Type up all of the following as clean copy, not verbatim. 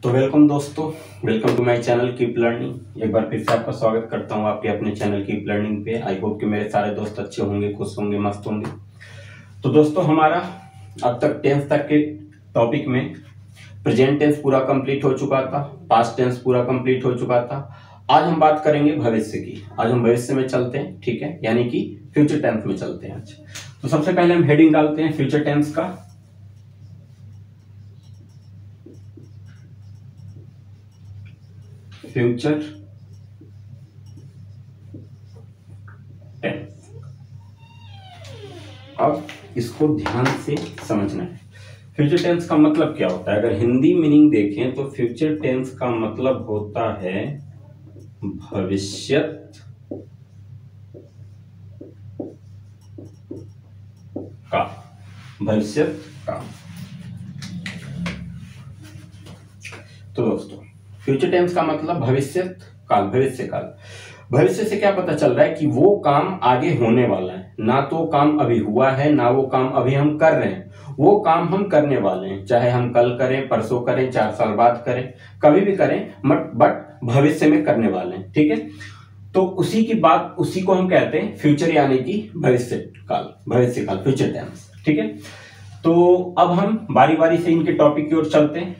तो वेलकम दोस्तों, welcome to my channel keep learning. एक बार फिर से आपका स्वागत करता हूं आपके अपने चैनल कीप लर्निंग पे। आई होप कि मेरे सारे दोस्त अच्छे होंगे, खुश होंगे, मस्त होंगे। तो दोस्तों, हमारा अब तक 10th तक के टॉपिक में प्रेजेंट टेंस पूरा कंप्लीट हो चुका था, पास्ट टेंस पूरा कंप्लीट हो चुका था। आज हम बात करेंगे भविष्य की। आज हम भविष्य में चलते हैं, ठीक है, यानी कि फ्यूचर टेंस में चलते हैं आज। तो सबसे पहले हम हेडिंग डालते हैं फ्यूचर टेंस का। Future tense. अब इसको ध्यान से समझना है। फ्यूचर टेंस का मतलब क्या होता है? अगर हिंदी मीनिंग देखें तो फ्यूचर टेंस का मतलब होता है भविष्यत का। भविष्यत का। तो दोस्तों, फ्यूचर टेंस का मतलब भविष्यत काल, भविष्य काल। भविष्य से क्या पता चल रहा है कि वो काम आगे होने वाला है, ना तो काम अभी हुआ है, ना वो काम अभी हम कर रहे हैं। वो काम हम करने वाले हैं, चाहे हम कल करें, परसों करें, 4 साल बाद करें, कभी भी करें, बट भविष्य में करने वाले हैं, ठीक है। तो उसी की बात, उसी को हम कहते हैं फ्यूचर, यानी कि भविष्य काल, भविष्य काल, फ्यूचर टेंस, ठीक है। तो अब हम बारी बारी से इनके टॉपिक की ओर चलते हैं,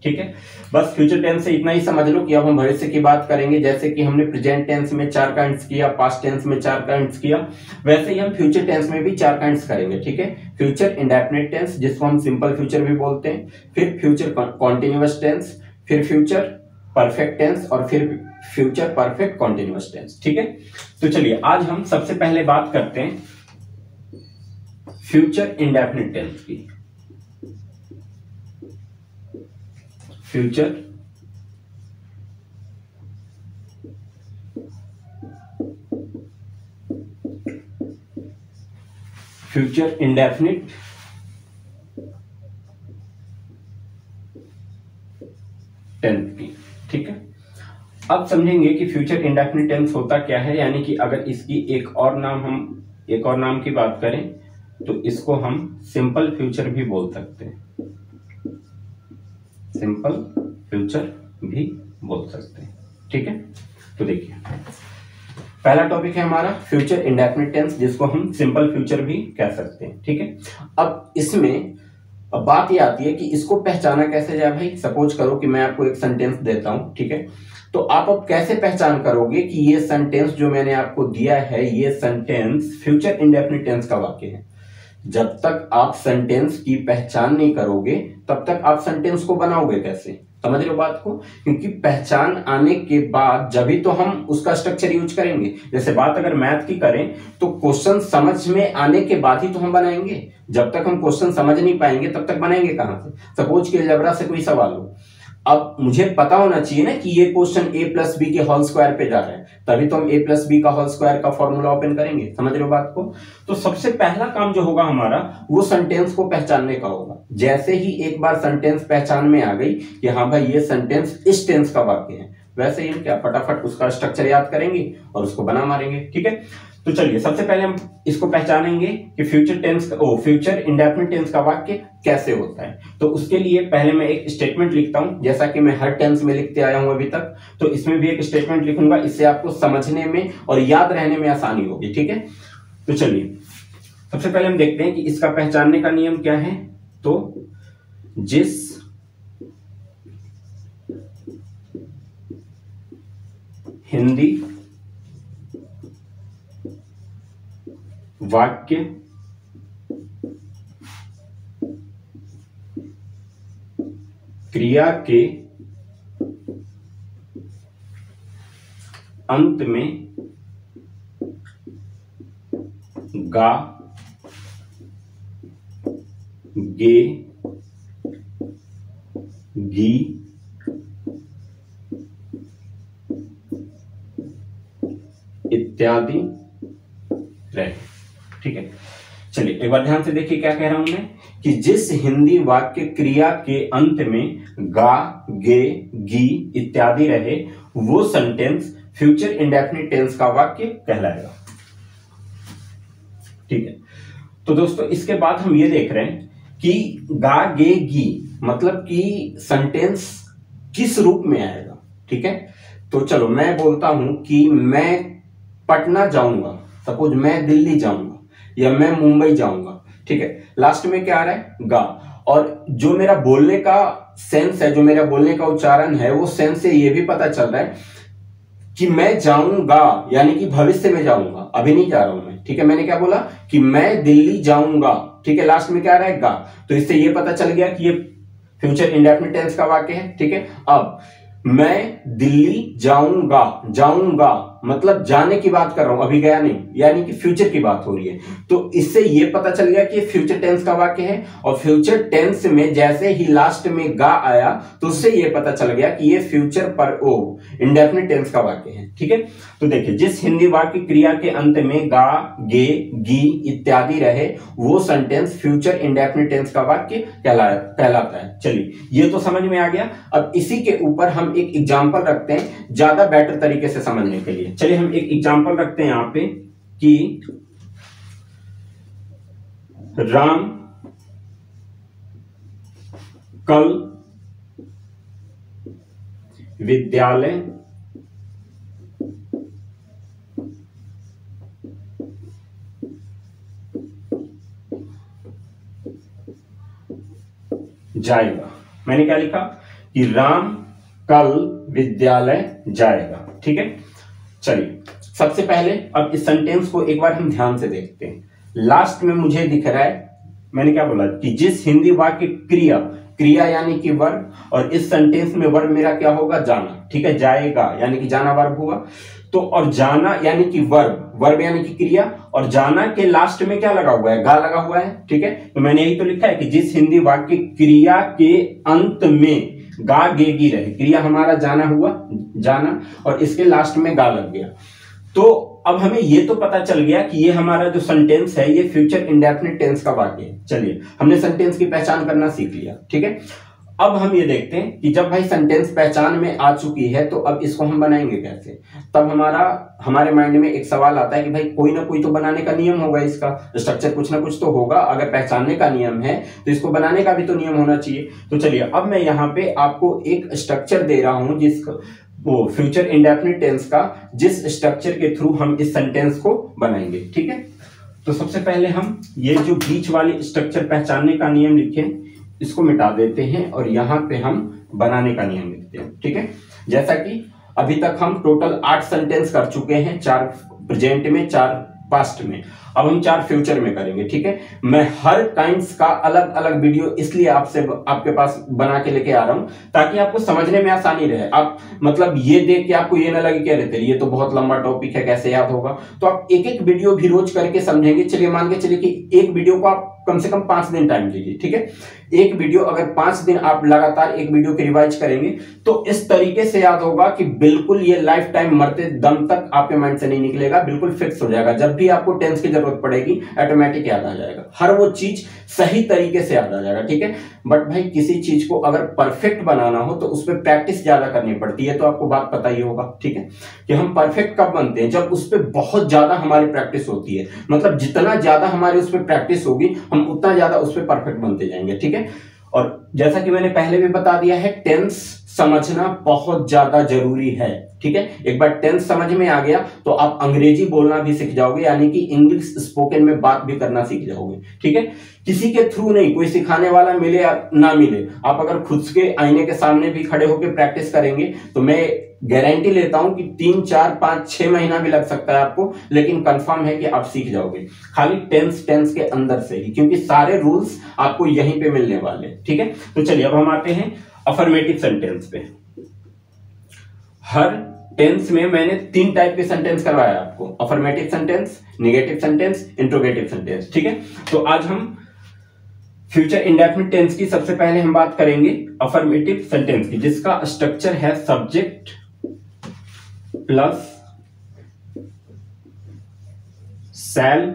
ठीक है। बस फ्यूचर टेंस से इतना ही समझ लो कि अब हम भविष्य की बात करेंगे। जैसे कि हमने प्रेजेंट टेंस में 4 काइंड्स किया, पास्ट टेंस में 4 काइंड्स किया, वैसे ही हम फ्यूचर टेंस में भी 4 काइंड्स करेंगे, ठीक है। फ्यूचर इंडेफिनिट टेंस, जिसको हम सिंपल फ्यूचर भी बोलते हैं, फिर फ्यूचर कॉन्टिन्यूअस टेंस, फिर फ्यूचर परफेक्ट टेंस, और फिर फ्यूचर परफेक्ट कॉन्टिन्यूअस टेंस, ठीक है। तो चलिए, आज हम सबसे पहले बात करते हैं फ्यूचर इंडेफिनिट टेंस की। फ्यूचर इंडेफिनिट टेंस की, ठीक है। अब समझेंगे कि फ्यूचर इंडेफिनिट टेंस होता क्या है, यानी कि अगर इसकी एक और नाम की बात करें तो इसको हम सिंपल फ्यूचर भी बोल सकते हैं। सिंपल फ्यूचर भी बोल सकते हैं, ठीक है। तो देखिए, पहला टॉपिक है हमारा फ्यूचर इंडेफिनिट टेंस, जिसको हम सिंपल फ्यूचर भी कह सकते हैं, ठीक है। अब इसमें बात ये आती है कि इसको पहचाना कैसे जाए भाई। सपोज करो कि मैं आपको एक सेंटेंस देता हूं, ठीक है। तो आप अब कैसे पहचान करोगे कि ये सेंटेंस जो मैंने आपको दिया है, ये सेंटेंस फ्यूचर इंडेफिनिट टेंस का वाक्य है? जब तक आप सेंटेंस की पहचान नहीं करोगे, तब तक आप सेंटेंस को बनाओगे कैसे? समझ रहे हो बात को? क्योंकि पहचान आने के बाद जब ही तो हम उसका स्ट्रक्चर यूज करेंगे। जैसे बात अगर मैथ की करें तो क्वेश्चन समझ में आने के बाद ही तो हम बनाएंगे। जब तक हम क्वेश्चन समझ नहीं पाएंगे तब तक बनाएंगे कहां से? सपोज कि अलजेब्रा से कोई सवाल हो, अब मुझे पता होना चाहिए ना कि ये क्वेश्चन a प्लस बी के होल स्क्वायर पे जा रहा है, तभी तो हम a प्लस बी का होल स्क्वायर का फॉर्मूला ओपन करेंगे। समझ रहे हो बात को? तो सबसे पहला काम जो होगा हमारा, वो सेंटेंस को पहचानने का होगा। जैसे ही एक बार सेंटेंस पहचान में आ गई कि हाँ भाई ये सेंटेंस इस टेंस का वाक्य है, वैसे ही हम क्या फटाफट उसका स्ट्रक्चर याद करेंगे और उसको बना मारेंगे, ठीक है। तो चलिए, सबसे पहले हम इसको पहचानेंगे कि फ्यूचर इंडेफिनिट टेंस का वाक्य कैसे होता है। तो उसके लिए पहले मैं एक स्टेटमेंट लिखता हूं, जैसा कि मैं हर टेंस में लिखते आया हूं अभी तक। तो इसमें भी एक स्टेटमेंट लिखूंगा, इससे आपको समझने में और याद रहने में आसानी होगी, ठीक है। तो चलिए, सबसे पहले हम देखते हैं कि इसका पहचानने का नियम क्या है। तो जिस हिंदी वाक्य क्रिया के अंत में गा, गे, गी, इत्यादि रहे, ठीक है। चलिए, एक बार ध्यान से देखिए क्या कह रहा हूं मैं, कि जिस हिंदी वाक्य क्रिया के अंत में गा, गे, गी इत्यादि रहे, वो सेंटेंस फ्यूचर इंडेफिनिट टेंस का वाक्य कहलाएगा, ठीक है। तो दोस्तों, इसके बाद हम ये देख रहे हैं कि गा, गे, गी मतलब कि सेंटेंस किस रूप में आएगा, ठीक है। तो चलो मैं बोलता हूं कि मैं पटना जाऊंगा, सपोज मैं दिल्ली जाऊंगा या मैं मुंबई जाऊंगा, ठीक है। लास्ट में क्या आ रहा है, गा। और जो मेरा बोलने का सेंस है, जो मेरा बोलने का उच्चारण है, वो सेंस से ये भी पता चल रहा है कि मैं जाऊंगा, यानी कि भविष्य में जाऊंगा, अभी नहीं जा रहा हूं मैं, ठीक है। मैंने क्या बोला कि मैं दिल्ली जाऊंगा, ठीक है। लास्ट में क्या आ रहा है, गा। तो इससे ये पता चल गया कि ये फ्यूचर इंडेफिनिट टेंस का वाक्य है, ठीक है। अब मैं दिल्ली जाऊंगा, जाऊंगा मतलब जाने की बात कर रहा हूं, अभी गया नहीं, यानी कि फ्यूचर की बात हो रही है। तो इससे ये पता चल गया कि ये फ्यूचर टेंस का वाक्य है। और फ्यूचर टेंस में जैसे ही लास्ट में गा आया तो उससे ये पता चल गया कि ये फ्यूचर पर ओ इंडेफिनिट टेंस का वाक्य है, ठीक है। तो देखिए, जिस हिंदी वाक्य क्रिया के अंत में गा, गे, गी इत्यादि रहे वो सेंटेंस फ्यूचर इंडेफिनिट टेंस का वाक्य कहलाता है। चलिए, ये तो समझ में आ गया। अब इसी के ऊपर हम एक एग्जांपल रखते हैं ज्यादा बेटर तरीके से समझने के लिए। चलिए हम एक एग्जांपल रखते हैं यहां पे कि राम कल विद्यालय जाएगा। मैंने क्या लिखा कि राम कल विद्यालय जाएगा, ठीक है। चलिए, सबसे पहले अब इस सेंटेंस को एक बार हम ध्यान से देखते हैं। लास्ट में मुझे दिख रहा है, मैंने क्या बोला कि जिस हिंदी वाक्य क्रिया, क्रिया यानी कि वर्ब, और इस सेंटेंस में वर्ब मेरा क्या होगा, जाना, ठीक है। जाएगा यानी कि जाना वर्ब हुआ। तो और जाना यानी कि वर्ब, वर्ब यानी कि क्रिया, और जाना के लास्ट में क्या लगा हुआ है, गा लगा हुआ है, ठीक है। तो मैंने यही तो लिखा है कि जिस हिंदी वाक्य क्रिया के अंत में गा, गे, गी रहे, क्रिया हमारा जाना हुआ, जाना, और इसके लास्ट में गा लग गया। तो अब हमें ये तो पता चल गया कि ये हमारा जो सेंटेंस है ये फ्यूचर इंडेफिनिट टेंस का वाक्य है। चलिए, हमने सेंटेंस की पहचान करना सीख लिया, ठीक है। अब हम ये देखते हैं कि जब भाई सेंटेंस पहचान में आ चुकी है तो अब इसको हम बनाएंगे कैसे। तब हमारे माइंड में एक सवाल आता है कि भाई कोई ना कोई तो बनाने का नियम होगा, इसका स्ट्रक्चर कुछ ना कुछ तो होगा। अगर पहचानने का नियम है तो इसको बनाने का भी तो नियम होना चाहिए। तो चलिए, अब मैं यहाँ पे आपको एक स्ट्रक्चर दे रहा हूं जिसका वो फ्यूचर इंडेफिनिट टेंस का, जिस स्ट्रक्चर के थ्रू हम इस सेंटेंस को बनाएंगे, ठीक है। तो सबसे पहले हम ये जो बीच वाली स्ट्रक्चर पहचानने का नियम लिखे इसको मिटा देते हैं और यहां पे हम बनाने का नियम लिखते हैं, ठीक है। जैसा कि अभी तक हम टोटल 8 सेंटेंस कर चुके हैं, 4 प्रेजेंट में, 4 पास्ट में, अब हम 4 फ्यूचर में करेंगे, ठीक है। मैं हर काइंड्स का अलग अलग वीडियो इसलिए आपके पास बना के लेके आ रहा हूं ताकि आपको समझने में आसानी रहे। आप मतलब ये देख के आपको ये ना लगे कि अरे ये तो बहुत लंबा टॉपिक है, कैसे याद होगा। तो आप एक एक वीडियो भी रोज करके समझेंगे। चलिए मान के चलिए कि एक वीडियो को आप कम से कम 5 दिन टाइम लीजिए, ठीक है। एक वीडियो अगर 5 दिन आप लगातार एक वीडियो के रिवाइज करेंगे तो इस तरीके से याद होगा कि बिल्कुल ये लाइफ टाइम मरते दम तक आपके माइंड से नहीं निकलेगा, बिल्कुल फिक्स हो जाएगा। जब भी आपको टेंस की जरूरत पड़ेगी ऑटोमेटिक याद आ जाएगा, हर वो चीज सही तरीके से याद आ जाएगा, ठीक है। बट भाई किसी चीज को अगर परफेक्ट बनाना हो तो उस पर प्रैक्टिस ज्यादा करनी पड़ती है। तो आपको बात पता ही होगा, ठीक है, कि हम परफेक्ट कब बनते हैं, जब उस पर बहुत ज्यादा हमारी प्रैक्टिस होती है। मतलब जितना ज्यादा हमारी उस पर प्रैक्टिस होगी हम उतना ज्यादा उस पर परफेक्ट बनते जाएंगे, ठीक है। और जैसा कि मैंने पहले भी बता दिया है, टेंस समझना बहुत ज्यादा जरूरी है, ठीक है। एक बार टेंस समझ में आ गया तो आप अंग्रेजी बोलना भी सीख जाओगे, यानी कि इंग्लिश स्पोकन में बात भी करना सीख जाओगे, ठीक है। किसी के थ्रू नहीं, कोई सिखाने वाला मिले या ना मिले, आप अगर खुद के आईने के सामने भी खड़े होकर प्रैक्टिस करेंगे तो मैं गारंटी लेता हूं कि 3, 4, 5, 6 महीना भी लग सकता है आपको, लेकिन कंफर्म है कि आप सीख जाओगे खाली टेंस के अंदर से ही, क्योंकि सारे रूल्स आपको यहीं पे मिलने वाले, ठीक है। तो चलिए अब हम आते हैं अफर्मेटिव सेंटेंस पे। हर टेंस में मैंने 3 टाइप के सेंटेंस करवाया आपको, affirmative sentence, negative sentence, interrogative sentence, ठीक है। तो आज हम फ्यूचर इंडेफिनिट टेंस की सबसे पहले हम बात करेंगे अफर्मेटिव सेंटेंस की, जिसका स्ट्रक्चर है सब्जेक्ट प्लस शैल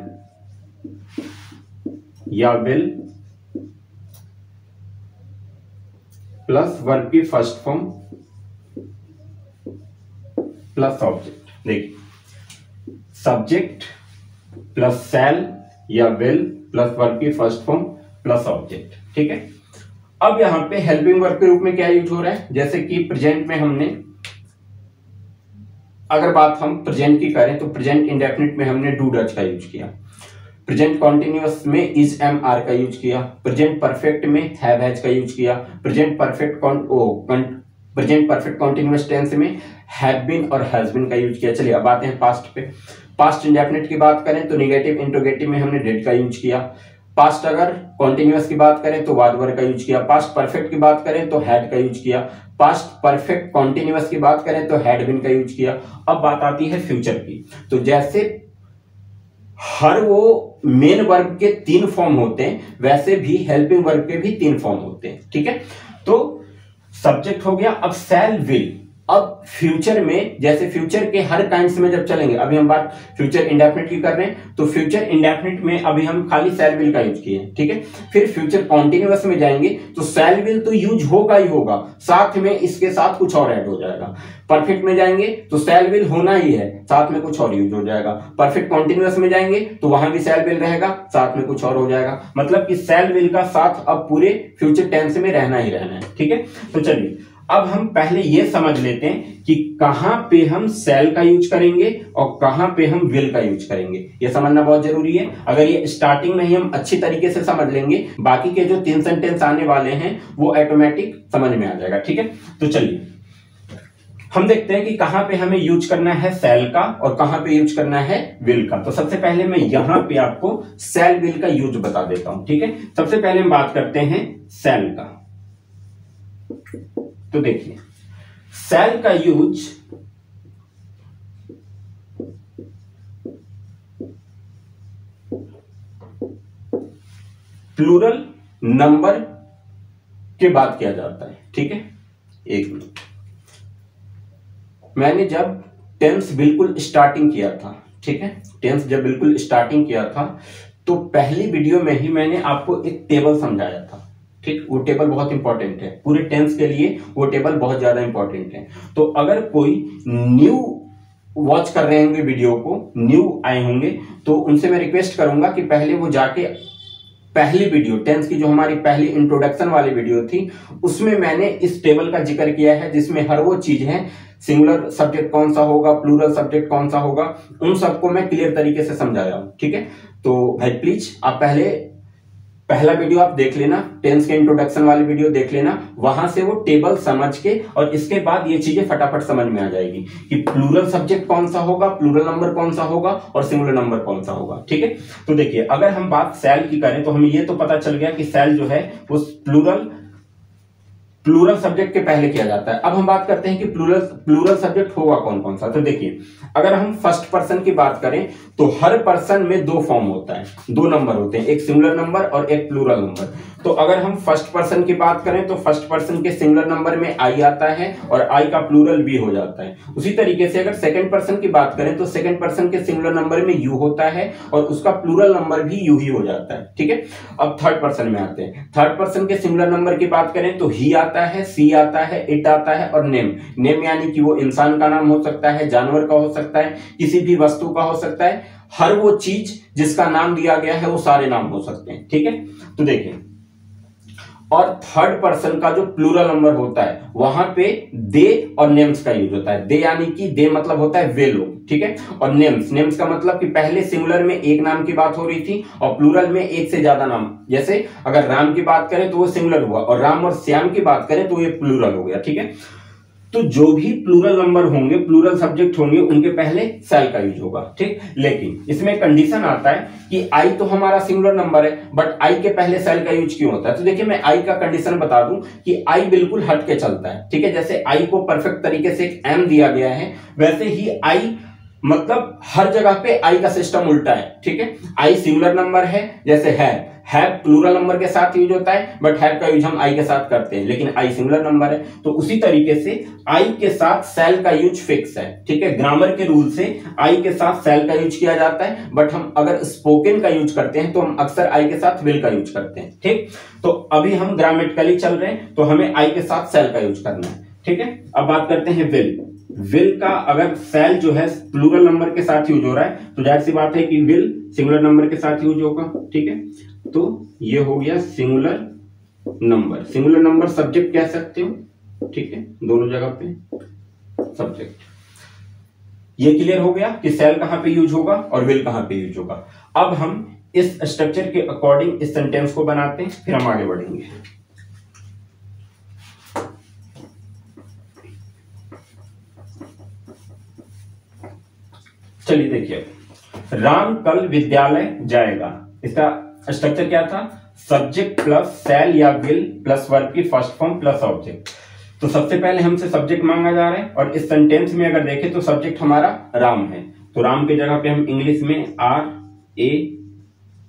या विल प्लस वर्ब की फर्स्ट फॉर्म प्लस ऑब्जेक्ट। देखिए, सब्जेक्ट प्लस शैल या विल प्लस वर्ब की फर्स्ट फॉर्म प्लस ऑब्जेक्ट, ठीक है। अब यहां पे हेल्पिंग वर्ब के रूप में क्या यूज हो रहा है, जैसे कि प्रेजेंट में हमने अगर बात हम प्रेजेंट की करें तो प्रेजेंट इंडेफिनिट में हमने डू डच का यूज किया, प्रेजेंट कॉन्टिन्यूअस में इज एम आर का यूज किया, प्रेजेंट परफेक्ट में हैव हैज का यूज किया, प्रेजेंट परफेक्ट कॉन्टिन्यूअस टेंस में हैव बीन और हैज बीन का यूज किया। चलिए अब आते हैं पास्ट पे। पास्ट इंडेफिनिट की बात करें तो नेगेटिव इंट्रोगेटिव में हमने डिड का यूज किया, पास्ट अगर कॉन्टिन्यूअस की बात करें तो वाज वर का यूज किया, पास्ट परफेक्ट की बात करें तो हैड का यूज किया, पास्ट परफेक्ट कॉन्टिन्यूअस की बात करें तो हैड बीन का यूज किया। अब बात आती है फ्यूचर की, तो जैसे हर वो मेन वर्ब के 3 फॉर्म होते हैं वैसे भी हेल्पिंग वर्ब के भी 3 फॉर्म होते हैं, ठीक है। तो सब्जेक्ट हो गया, अब शैल विल। अब फ्यूचर में जैसे फ्यूचर के हर काइंड्स में जब चलेंगे, अभी हम बात फ्यूचर इंडेफिनिट की कर रहे हैं तो फ्यूचर इंडेफिनिट में अभी हम खाली शैल विल का यूज किए हैं, ठीक है। फिर फ्यूचर कॉन्टिन्यूअस में जाएंगे तो शैल विल तो यूज होगा ही होगा, साथ में इसके साथ कुछ और ऐड हो जाएगा। परफेक्ट में जाएंगे तो शैल विल होना ही है, साथ में कुछ और यूज हो जाएगा। परफेक्ट कॉन्टिन्यूअस में जाएंगे तो वहां भी शैल विल रहेगा, साथ में कुछ और हो जाएगा। मतलब कि शैल विल का साथ अब पूरे फ्यूचर टेंस में रहना ही रहना है, ठीक है। तो चलिए अब हम पहले ये समझ लेते हैं कि कहां पे हम शैल का यूज करेंगे और कहां पे हम विल का यूज करेंगे, ये समझना बहुत जरूरी है। अगर ये स्टार्टिंग में ही हम अच्छी तरीके से समझ लेंगे, बाकी के जो 3 सेंटेंस आने वाले हैं वो ऑटोमेटिक समझ में आ जाएगा, ठीक है। तो चलिए हम देखते हैं कि कहां पे हमें यूज करना है शैल का और कहां पे यूज करना है विल का। तो सबसे पहले मैं यहां पे आपको शैल विल का यूज बता देता हूं, ठीक है। सबसे पहले हम बात करते हैं शैल का। तो देखिए शैल का यूज प्लूरल नंबर के बाद किया जाता है, ठीक है। एक मिनट, मैंने जब टेंस बिल्कुल स्टार्टिंग किया था, ठीक है, टेंस जब बिल्कुल स्टार्टिंग किया था तो पहली वीडियो में ही मैंने आपको एक टेबल समझाया था, ठीक। वो टेबल बहुत इंपॉर्टेंट है पूरे टेंस के लिए, वो टेबल बहुत ज्यादा इंपॉर्टेंट है। तो अगर कोई न्यू वॉच कर रहे होंगे वीडियो को, न्यू आए होंगे, तो उनसे मैं रिक्वेस्ट करूंगा कि पहले वो जाके पहली वीडियो टेंस की जो हमारी पहली इंट्रोडक्शन वाली वीडियो थी उसमें मैंने इस टेबल का जिक्र किया है जिसमें हर वो चीज है, सिंगुलर सब्जेक्ट कौन सा होगा, प्लूरल सब्जेक्ट कौन सा होगा, उन सबको मैं क्लियर तरीके से समझाया हूं, ठीक है। तो भाई प्लीज आप पहला वीडियो आप देख लेना, टेंस के इंट्रोडक्शन वाली वीडियो देख लेना, वहां से वो टेबल समझ के और इसके बाद ये चीजें फटाफट समझ में आ जाएगी कि प्लूरल सब्जेक्ट कौन सा होगा, प्लूरल नंबर कौन सा होगा और सिंगुलर नंबर कौन सा होगा, ठीक है। तो देखिए अगर हम बात शैल की करें तो हमें ये तो पता चल गया कि शैल जो है वो प्लूरल सब्जेक्ट के पहले किया जाता है। अब हम बात करते हैं कि प्लूरल सब्जेक्ट होगा कौन कौन सा। तो देखिए अगर हम फर्स्ट पर्सन की बात करें तो हर पर्सन में 2 फॉर्म होता है, 2 नंबर होते हैं, एक सिंगुलर नंबर और एक प्लूरल नंबर। तो अगर हम फर्स्ट पर्सन की बात करें तो फर्स्ट पर्सन के सिंगुलर नंबर में आई आता है और आई का प्लूरल भी हो जाता है। उसी तरीके से अगर सेकंड पर्सन की बात करें तो सेकंड पर्सन के सिंगुलर नंबर में यू होता है और उसका प्लूरल नंबर भी यू ही हो जाता है, ठीक है। अब थर्ड पर्सन में आते हैं, थर्ड पर्सन के सिंगुलर नंबर की बात करें तो ही आता है, सी आता है, इट आता है और नेम यानी कि वो इंसान का नाम हो सकता है, जानवर का हो सकता है, किसी भी वस्तु का हो सकता है, हर वो चीज जिसका नाम दिया गया है वो सारे नाम हो सकते हैं, ठीक है। तो देखिए और थर्ड पर्सन का जो प्लूरल नंबर होता है वहां पे दे और नेम्स का यूज होता है। दे यानी कि दे मतलब होता है वे लोग, ठीक है, और नेम्स का मतलब कि पहले सिंगुलर में एक नाम की बात हो रही थी और प्लूरल में एक से ज्यादा नाम, जैसे अगर राम की बात करें तो वो सिंगुलर हुआ और राम और श्याम की बात करें तो ये प्लूरल हो गया, ठीक है। तो जो भी प्लूरल नंबर होंगे, प्लूरल सब्जेक्ट होंगे, उनके पहले शैल का यूज होगा, ठीक। लेकिन इसमें कंडीशन आता है कि आई तो हमारा सिंगुलर नंबर है बट आई के पहले शैल का यूज क्यों होता है। तो देखिए मैं आई का कंडीशन बता दूं कि आई बिल्कुल हट के चलता है, ठीक है। जैसे आई को परफेक्ट तरीके से एक एम दिया गया है वैसे ही आई मतलब हर जगह पे आई का सिस्टम उल्टा है, ठीक है। आई सिंगुलर नंबर है, जैसे है प्लूरल नंबर के साथ यूज होता है बट हैव का यूज हम आई के साथ करते हैं, लेकिन आई सिंगुलर नंबर है। तो उसी तरीके से आई के साथ शैल का यूज फिक्स है, ठीक है। ग्रामर के रूल से आई के साथ शैल का यूज किया जाता है बट हम अगर स्पोकन का यूज करते हैं तो हम अक्सर आई के साथ विल का यूज करते हैं, ठीक। तो अभी हम ग्रामेटिकली चल रहे हैं तो हमें आई के साथ शैल का यूज करना है, ठीक है। अब बात करते हैं विल का अगर शैल जो है प्लूरल नंबर के साथ यूज हो रहा है तो जाहिर सी बात है कि विल सिंगुलर नंबर के साथ यूज होगा, ठीक है। तो ये हो गया singular number, singular number subject कह सकते हो, ठीक है, दोनों जगह पे सब्जेक्ट। ये क्लियर हो गया कि सेल कहां पे यूज होगा और विल कहां पे यूज होगा। अब हम इस स्ट्रक्चर के अकॉर्डिंग इस सेंटेंस को बनाते हैं, फिर हम आगे बढ़ेंगे। चलिए देखिए, राम कल विद्यालय जाएगा, इसका स्ट्रक्चर क्या था, सब्जेक्ट प्लस सेल या विल प्लस वर्ब की फर्स्ट फॉर्म प्लस ऑब्जेक्ट। तो सबसे पहले हमसे सब्जेक्ट मांगा जा रहा है और इस सेंटेंस में अगर देखें तो सब्जेक्ट हमारा राम है, तो राम की जगह पे हम इंग्लिश में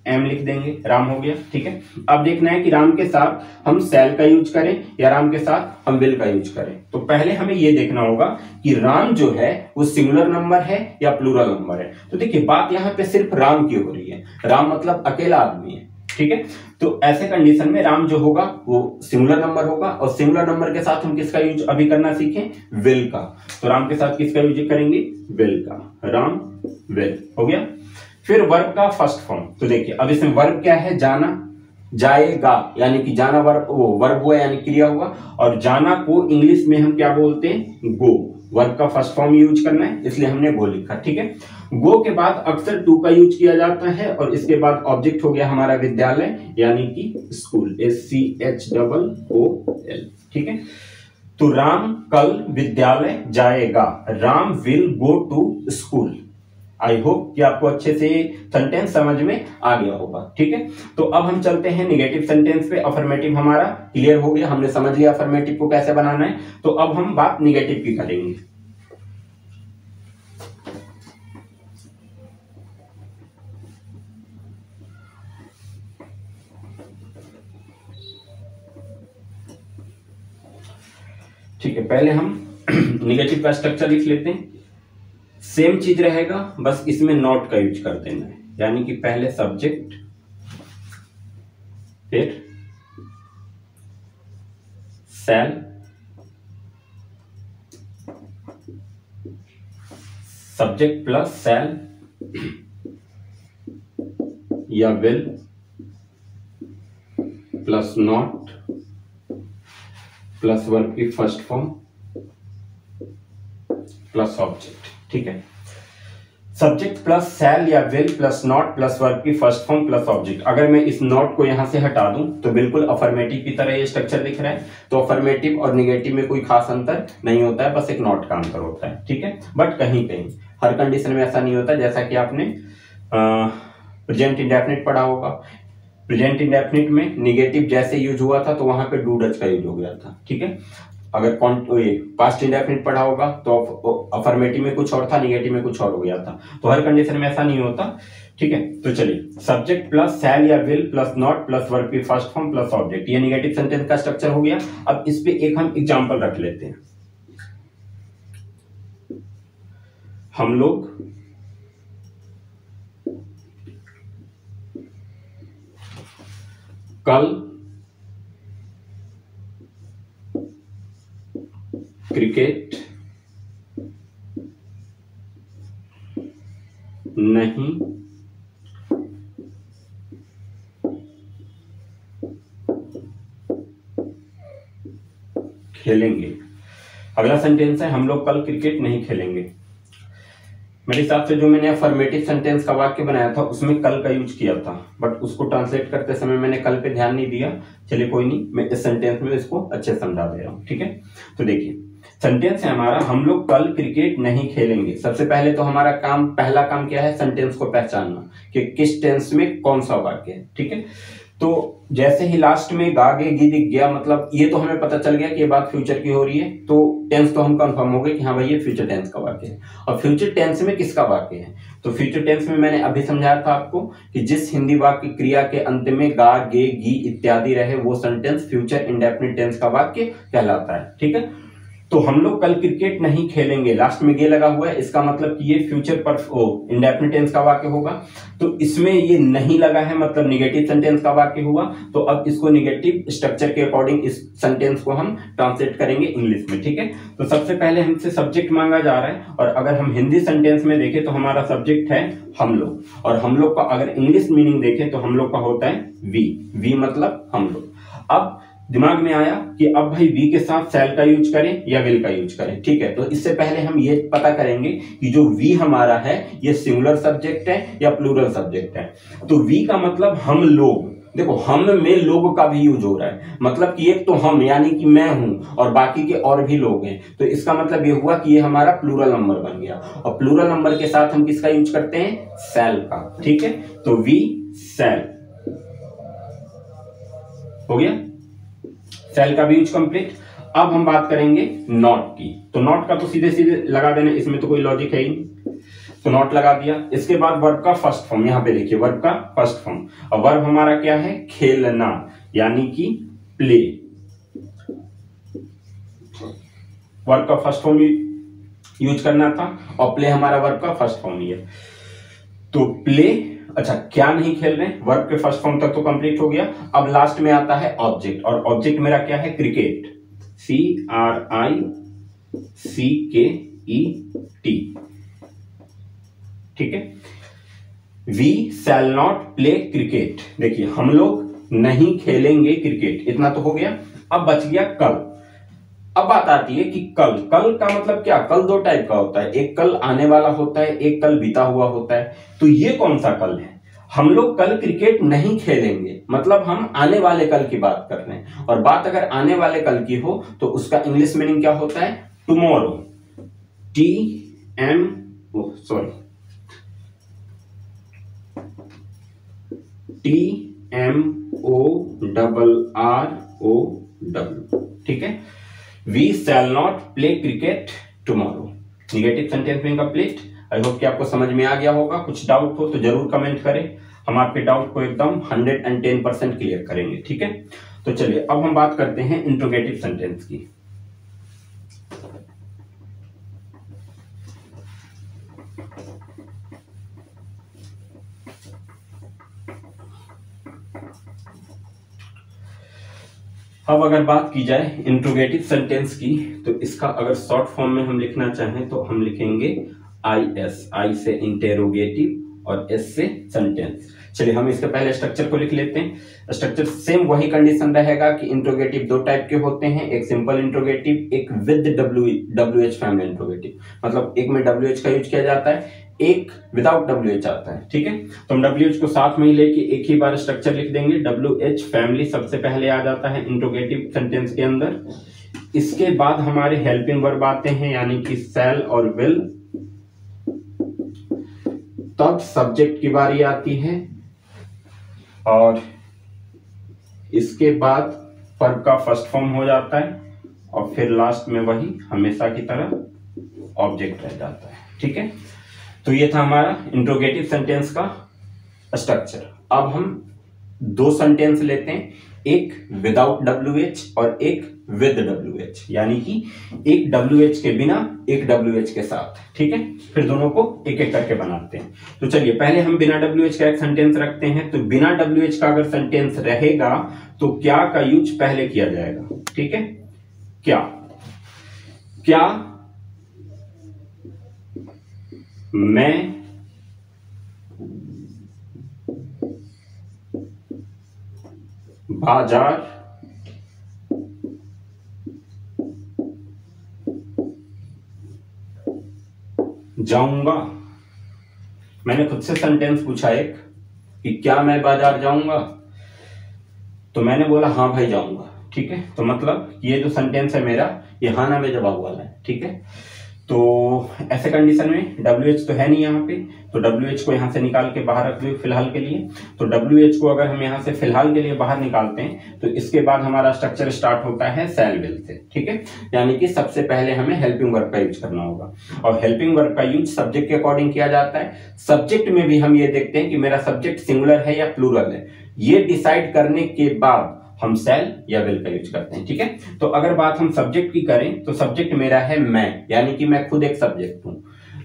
RAM लिख देंगे, राम हो गया, ठीक है। अब देखना है कि राम के साथ हम सेल का यूज करें या राम के साथ हम विल का यूज करें। तो पहले हमें यह देखना होगा कि राम जो है वो सिंगुलर नंबर है या प्लूरल नंबर है। तो देखिए बात यहां पे सिर्फ राम की हो रही है, राम मतलब अकेला आदमी है, ठीक है। तो ऐसे कंडीशन में राम जो होगा वो सिंगुलर नंबर होगा और सिंगुलर नंबर के साथ हम किसका यूज अभी करना सीखें, विल का। तो राम के साथ किसका यूज करेंगे, विल का, राम विल हो गया। फिर वर्ब का फर्स्ट फॉर्म, तो देखिए अब इसमें वर्ब क्या है, जाना, जाएगा, यानी कि जाना वर्ब, वो वर्ब हुआ यानी क्रिया हुआ, और जाना को इंग्लिश में हम क्या बोलते हैं, गो। वर्ब का फर्स्ट फॉर्म यूज करना है इसलिए हमने गो लिखा, ठीक है। गो के बाद अक्सर टू का यूज किया जाता है और इसके बाद ऑब्जेक्ट हो गया हमारा विद्यालय यानी कि स्कूल, SCHOOL, ठीक है। तो राम कल विद्यालय जाएगा, Ram will go to school. I hope कि आपको अच्छे से सेंटेंस समझ में आ गया होगा, ठीक है। तो अब हम चलते हैं निगेटिव सेंटेंस पे। अफर्मेटिव हमारा क्लियर हो गया, हमने समझ लिया अफर्मेटिव को कैसे बनाना है। तो अब हम बात निगेटिव की करेंगे। ठीक है, पहले हम निगेटिव का स्ट्रक्चर लिख लेते हैं। सेम चीज रहेगा, बस इसमें नॉट का यूज कर देना है, यानी कि पहले सब्जेक्ट, फिर सेल, सब्जेक्ट प्लस सेल या will plus not plus verb की फर्स्ट फॉर्म प्लस ऑब्जेक्ट, ठीक है। सब्जेक्ट प्लस सेल या will plus not plus verb की फर्स्ट फॉर्म प्लस ऑब्जेक्ट। अगर मैं इस नॉट को यहां से हटा दूं तो बिल्कुल अफर्मेटिव की तरह ये स्ट्रक्चर दिख रहा है। तो अफर्मेटिव और निगेटिव में कोई खास अंतर नहीं होता है, बस एक नॉट का अंतर होता है, ठीक है। बट कहीं कहीं हर कंडीशन में ऐसा नहीं होता, जैसा कि आपने प्रेजेंट इंडेफिनिट पढ़ा होगा। प्रेजेंट इंडेफिनिट में निगेटिव जैसे यूज हुआ था तो वहां पे डू डच का यूज हो गया था, ठीक है। अगर पास्ट इंडेफिनिट पढ़ा होगा तो अफर्मेटिव में कुछ और था, निगेटिव में कुछ और हो गया था। तो हर कंडीशन में ऐसा नहीं होता, ठीक है। तो चलिए, सब्जेक्ट प्लस सेल या will plus not plus verb की फर्स्ट फॉर्म प्लस ऑब्जेक्ट, ये निगेटिव सेंटेंस का स्ट्रक्चर हो गया। अब इस पे एक हम एग्जांपल रख लेते हैं। हम लोग कल क्रिकेट नहीं खेलेंगे। अगला सेंटेंस है, हम लोग कल क्रिकेट नहीं खेलेंगे। मेरे हिसाब से जो मैंने अफर्मेटिव सेंटेंस का वाक्य बनाया था उसमें कल का यूज किया था, बट उसको ट्रांसलेट करते समय मैंने कल पे ध्यान नहीं दिया। चलिए कोई नहीं, मैं इस सेंटेंस में इसको अच्छे से समझा दे रहा हूं, ठीक है। तो देखिए, सेंटेंस है हमारा, हम लोग कल क्रिकेट नहीं खेलेंगे। सबसे पहले तो हमारा काम, पहला काम क्या है, सेंटेंस को पहचानना कि किस टेंस में कौन सा वाक्य है, ठीक है। तो जैसे ही लास्ट में गा गे गी दिख गया, मतलब ये तो हमें पता चल गया कि ये बात फ्यूचर की हो रही है, तो टेंस तो हम कंफर्म हो गए कि हाँ भाई ये फ्यूचर टेंस का वाक्य है। और फ्यूचर टेंस में किसका वाक्य है, तो फ्यूचर टेंस में मैंने अभी समझाया था आपको कि जिस हिंदी वाक्य क्रिया के अंत में गा गे गी इत्यादि रहे वो सेंटेंस फ्यूचर इंडेफिनिट टेंस का वाक्य कहलाता है, ठीक है। तो हम लोग कल क्रिकेट नहीं खेलेंगे, लास्ट में ये लगा हुआ है, इसका मतलब कि ये फ्यूचर पर इंडेफिनिट टेंस का वाक्य होगा। तो इसमें ये नहीं लगा है, मतलब निगेटिव सेंटेंस का वाक्य हुआ। तो अब इसको निगेटिव स्ट्रक्चर के अकॉर्डिंग इस सेंटेंस को हम ट्रांसलेट करेंगे इंग्लिश में, ठीक है। तो सबसे पहले हमसे सब्जेक्ट मांगा जा रहा है, और अगर हम हिंदी सेंटेंस में देखें तो हमारा सब्जेक्ट है हम लोग, और हम लोग का अगर इंग्लिश मीनिंग देखें तो हम लोग का होता है वी मतलब हम लोग। अब दिमाग में आया कि अब भाई वी के साथ सेल का यूज करें या विल का यूज करें। ठीक है, तो इससे पहले हम ये पता करेंगे कि जो वी हमारा है ये सिंगुलर सब्जेक्ट है या प्लूरल सब्जेक्ट है। तो वी का मतलब हम लोग, देखो हम में लोग का भी यूज हो रहा है, मतलब कि एक तो हम यानी कि मैं हूं और बाकी के और भी लोग हैं, तो इसका मतलब ये हुआ कि ये हमारा प्लूरल नंबर बन गया। और प्लूरल नंबर के साथ हम किसका यूज करते हैं? सेल का। ठीक है, तो वी सेल हो गया, सेल का भी यूज कंप्लीट। अब हम बात करेंगे नॉट की। तो नॉट का तो सीधे सीधे लगा देना, इसमें तो कोई लॉजिक है ही नहीं, तो नॉट लगा दिया। इसके बाद वर्ब का फर्स्ट फॉर्म, यहां पे देखिए वर्ब का फर्स्ट फॉर्म। और वर्ब हमारा क्या है? खेलना, यानी कि प्ले। वर्ब का फर्स्ट फॉर्म यूज करना था और प्ले हमारा वर्ब का फर्स्ट फॉर्म ही है। तो प्ले, अच्छा क्या नहीं खेल रहे, वर्ब के फर्स्ट फॉर्म तक तो कंप्लीट हो गया। अब लास्ट में आता है ऑब्जेक्ट, और ऑब्जेक्ट मेरा क्या है? Cricket, CRICKET। ठीक है, we shall not play cricket. देखिए हम लोग नहीं खेलेंगे क्रिकेट, इतना तो हो गया। अब बच गया कल। अब बात आती है कि कल, कल का मतलब क्या? कल दो टाइप का होता है, एक कल आने वाला होता है, एक कल बीता हुआ होता है। तो ये कौन सा कल है? हम लोग कल क्रिकेट नहीं खेलेंगे, मतलब हम आने वाले कल की बात कर रहे हैं। और बात अगर आने वाले कल की हो तो उसका इंग्लिश मीनिंग क्या होता है? Tomorrow, TMORROW। ठीक है, we shall not play cricket tomorrow. Negative sentence में कंप्लीट। आई होप कि आपको समझ में आ गया होगा। कुछ डाउट हो तो जरूर कमेंट करें, हम आपके डाउट को एकदम 110% क्लियर करेंगे। ठीक है, तो चलिए अब हम बात करते हैं इंट्रोगेटिव सेंटेंस की। अब अगर बात की जाए इंट्रोगेटिव सेंटेंस की, तो इसका अगर शॉर्ट फॉर्म में हम लिखना चाहें तो हम लिखेंगे IS, I से इंटेरोगेटिव और S से सेंटेंस। चलिए हम इसके पहले स्ट्रक्चर को लिख लेते हैं। स्ट्रक्चर सेम वही कंडीशन रहेगा कि इंट्रोगेटिव दो टाइप के होते हैं, एक सिंपल इंट्रोगेटिव, एक विद WH फैमिली इंट्रोगेटिव। मतलब एक में WH का यूज किया जाता है, एक विदाउट WH आता है। ठीक है, तो हम WH को साथ में ही लेके एक ही बार स्ट्रक्चर लिख देंगे। WH फैमिली सबसे पहले आ जाता है इंट्रोगेटिव सेंटेंस के अंदर। इसके बाद हमारे हेल्पिंग वर्ब आते हैं, यानी कि शैल और विल। तब सब्जेक्ट की बारी आती है और इसके बाद वर्ब का फर्स्ट फॉर्म हो जाता है और फिर लास्ट में वही हमेशा की तरह ऑब्जेक्ट रह जाता है। ठीक है, तो ये था हमारा इंट्रोगेटिव सेंटेंस का स्ट्रक्चर। अब हम दो सेंटेंस लेते हैं, एक विदाउट WH और एक विद WH, यानी कि एक WH के बिना एक WH के साथ। ठीक है, फिर दोनों को एक एक करके बनाते हैं। तो चलिए पहले हम बिना WH का एक सेंटेंस रखते हैं। तो बिना WH का अगर सेंटेंस रहेगा तो क्या का यूज पहले किया जाएगा? ठीक है, क्या, क्या मैं बाजार जाऊंगा। मैंने खुद से सेंटेंस पूछा एक कि क्या मैं बाजार जाऊंगा, तो मैंने बोला हाँ भाई जाऊंगा। ठीक है, तो मतलब ये जो सेंटेंस है मेरा, ये हाँ ना में जवाब वाला है। ठीक है, तो ऐसे कंडीशन में WH तो है नहीं यहाँ पे, तो WH को यहाँ से निकाल के बाहर रख दो फिलहाल के लिए। तो WH को अगर हम यहाँ से फिलहाल के लिए बाहर निकालते हैं तो इसके बाद हमारा स्ट्रक्चर स्टार्ट होता है शैल विल से। ठीक है, यानी कि सबसे पहले हमें हेल्पिंग वर्ब का यूज करना होगा और हेल्पिंग वर्ब का यूज सब्जेक्ट के अकॉर्डिंग किया जाता है। सब्जेक्ट में भी हम ये देखते हैं कि मेरा सब्जेक्ट सिंगुलर है या प्लूरल है, ये डिसाइड करने के बाद हम शैल या विल का यूज करते हैं। ठीक है, तो अगर बात हम सब्जेक्ट की करें तो सब्जेक्ट मेरा है मैं, यानी कि मैं खुद एक सब्जेक्ट हूं।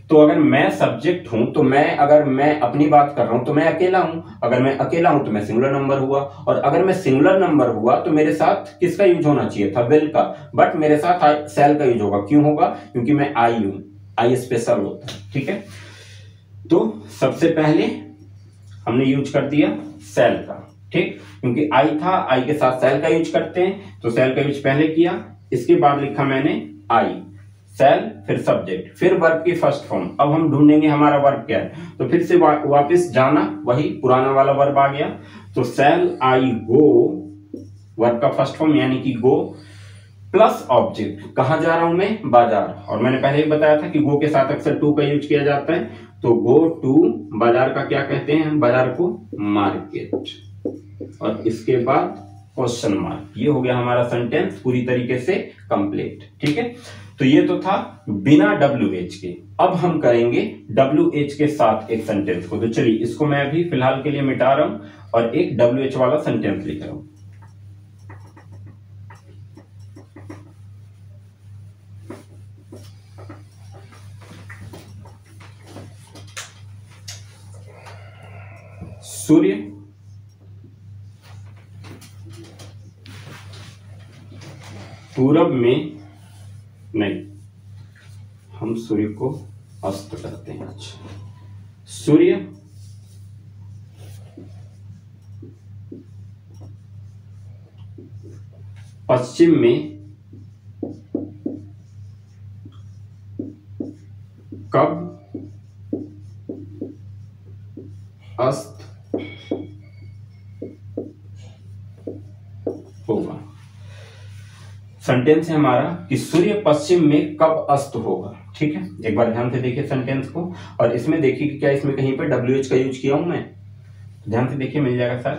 तो अगर मैं सब्जेक्ट हूं तो अगर मैं अपनी बात कर रहा हूं तो मैं अकेला हूं। अगर मैं अकेला हूं तो मैं सिंगुलर नंबर हुआ, और अगर मैं सिंगुलर नंबर हुआ तो मेरे साथ किसका यूज होना चाहिए था? विल का, बट मेरे साथ शैल का यूज होगा। क्यों होगा? क्योंकि मैं आई हूं, आई स्पेशल होता है। ठीक है, तो सबसे पहले हमने यूज कर दिया शैल का। ठीक, क्योंकि आई था, आई के साथ सेल का यूज करते हैं, तो सेल का यूज पहले किया, इसके बाद लिखा मैंने आई, सेल, फिर सब्जेक्ट, फिर वर्ब की फर्स्ट फॉर्म। अब हम ढूंढेंगे हमारा वर्ब क्या है, तो फिर से वापस जाना, वही पुराना वाला वर्ब आ गया। तो सेल आई गो, वर्ब का फर्स्ट फॉर्म यानी कि गो, प्लस ऑब्जेक्ट, कहां जा रहा हूं मैं, बाजार। और मैंने पहले ही बताया था कि गो के साथ अक्सर टू का यूज किया जाता है, तो गो टू, बाजार का क्या कहते हैं, बाजार को मार्केट, और इसके बाद क्वेश्चन मार्क। ये हो गया हमारा सेंटेंस पूरी तरीके से कंप्लीट। ठीक है, तो ये तो था बिना WH के। अब हम करेंगे WH के साथ एक सेंटेंस को। तो चलिए इसको मैं अभी फिलहाल के लिए मिटा रहा हूं और एक WH वाला सेंटेंस लिख रहा हूं। सूर्य पूरब में नहीं, हम सूर्य को अस्त करते हैं। अच्छा, सूर्य पश्चिम में कब अस्त होगा। सेंटेंस है हमारा कि सूर्य पश्चिम में कब अस्त होगा। ठीक है, एक बार ध्यान से देखिए सेंटेंस को, और इसमें देखिए कि क्या इसमें कहीं पर WH का यूज किया हूं मैं, ध्यान से देखिए, मिल जाएगा सर।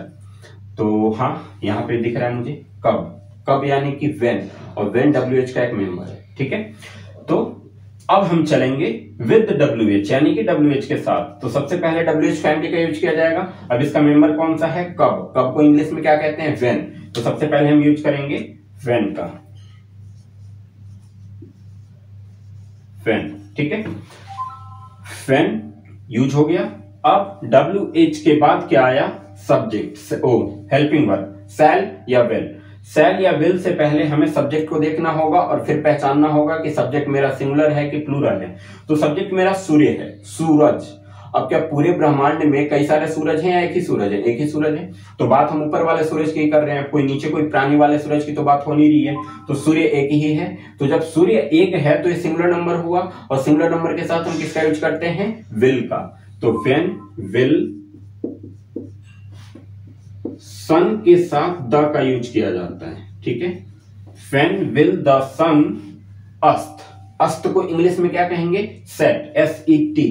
तो हाँ, यहाँ पे दिख रहा है मुझे कब, कब यानी कि व्हेन, और व्हेन WH का एक मेंबर है। ठीक है, तो अब हम चलेंगे विद WH यानी कि WH के साथ। तो सबसे पहले WH फैमिली का यूज किया जाएगा। अब इसका मेंबर कौन सा है, कब, कब को इंग्लिश में क्या कहते हैं, व्हेन। तो सबसे पहले हम यूज करेंगे व्हेन का, व्हेन। ठीक है, व्हेन यूज हो गया। अब WH के बाद क्या आया, सब्जेक्ट, ओ हेल्पिंग वर्ब, सेल या विल। सेल या विल से पहले हमें सब्जेक्ट को देखना होगा और फिर पहचानना होगा कि सब्जेक्ट मेरा सिंगुलर है कि प्लूरल है। तो सब्जेक्ट मेरा सूर्य है, सूरज। अब क्या पूरे ब्रह्मांड में कई सारे सूरज हैं या एक ही सूरज है, एक ही सूरज है। तो बात हम ऊपर वाले सूरज की कर रहे हैं, कोई नीचे कोई प्राणी वाले सूरज की तो बात हो नहीं रही है। तो सूर्य एक ही है, तो जब सूर्य एक है तो ये सिंगुलर नंबर हुआ, और सिंगुलर नंबर के साथ हम किसका यूज करते हैं, विल का। तो व्हेन विल, सन के साथ द का यूज किया जाता है। ठीक है, व्हेन विल द सन अस्त, अस्त को इंग्लिश में क्या कहेंगे, सेट, SET,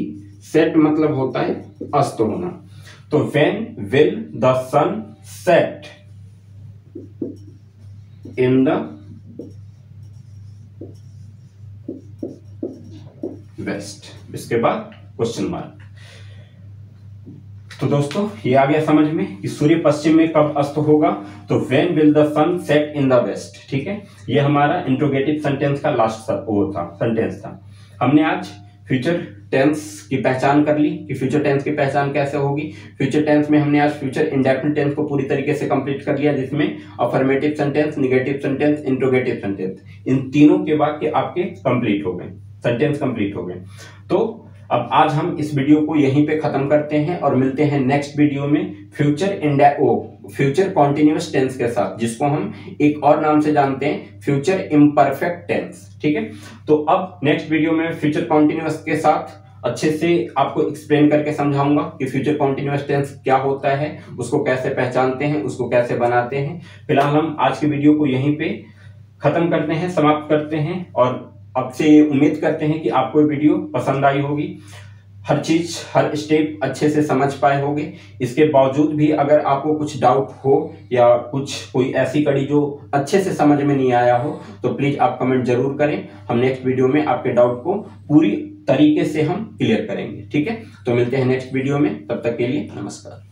सेट मतलब होता है अस्त होना। तो when will the sun set in the west, इसके बाद क्वेश्चन मार्क। तो दोस्तों ये आ गया समझ में कि सूर्य पश्चिम में कब अस्त होगा, तो when will the sun set in the west. ठीक है, ये हमारा इंट्रोगेटिव सेंटेंस का लास्ट वो था, सेंटेंस था। हमने आज फ्यूचर टेंस की पहचान कर ली कि फ्यूचर टेंस की पहचान कैसे होगी। फ्यूचर टेंस में हमने आज फ्यूचर इंडेफिनिट टेंस को पूरी तरीके से कंप्लीट कर लिया, जिसमें affirmative sentence, negative sentence, interrogative sentence, इन तीनों के वाक्य आपके कंप्लीट हो गए, सेंटेंस कंप्लीट हो गए। तो अब आज हम इस वीडियो को यहीं पे खत्म करते हैं और मिलते हैं नेक्स्ट वीडियो में फ्यूचर कॉन्टिन्यूअस टेंस के साथ, जिसको हम एक और नाम से जानते हैं, फ्यूचर इम्परफेक्ट टेंस। ठीक है, तो अब नेक्स्ट वीडियो में फ्यूचर कॉन्टिन्यूअस के साथ अच्छे से आपको एक्सप्लेन करके समझाऊंगा कि फ्यूचर कॉन्टिन्यूअस टेंस क्या होता है, उसको कैसे पहचानते हैं, उसको कैसे बनाते हैं। फिलहाल हम आज की वीडियो को यहीं पे खत्म करते हैं, समाप्त करते हैं, और आपसे उम्मीद करते हैं कि आपको ये वीडियो पसंद आई होगी, हर चीज, हर स्टेप अच्छे से समझ पाए होंगे। इसके बावजूद भी अगर आपको कुछ डाउट हो या कुछ कोई ऐसी कड़ी जो अच्छे से समझ में नहीं आया हो, तो प्लीज आप कमेंट जरूर करें। हम नेक्स्ट वीडियो में आपके डाउट को पूरी तरीके से हम क्लियर करेंगे। ठीक है, तो मिलते हैं नेक्स्ट वीडियो में, तब तक के लिए नमस्कार।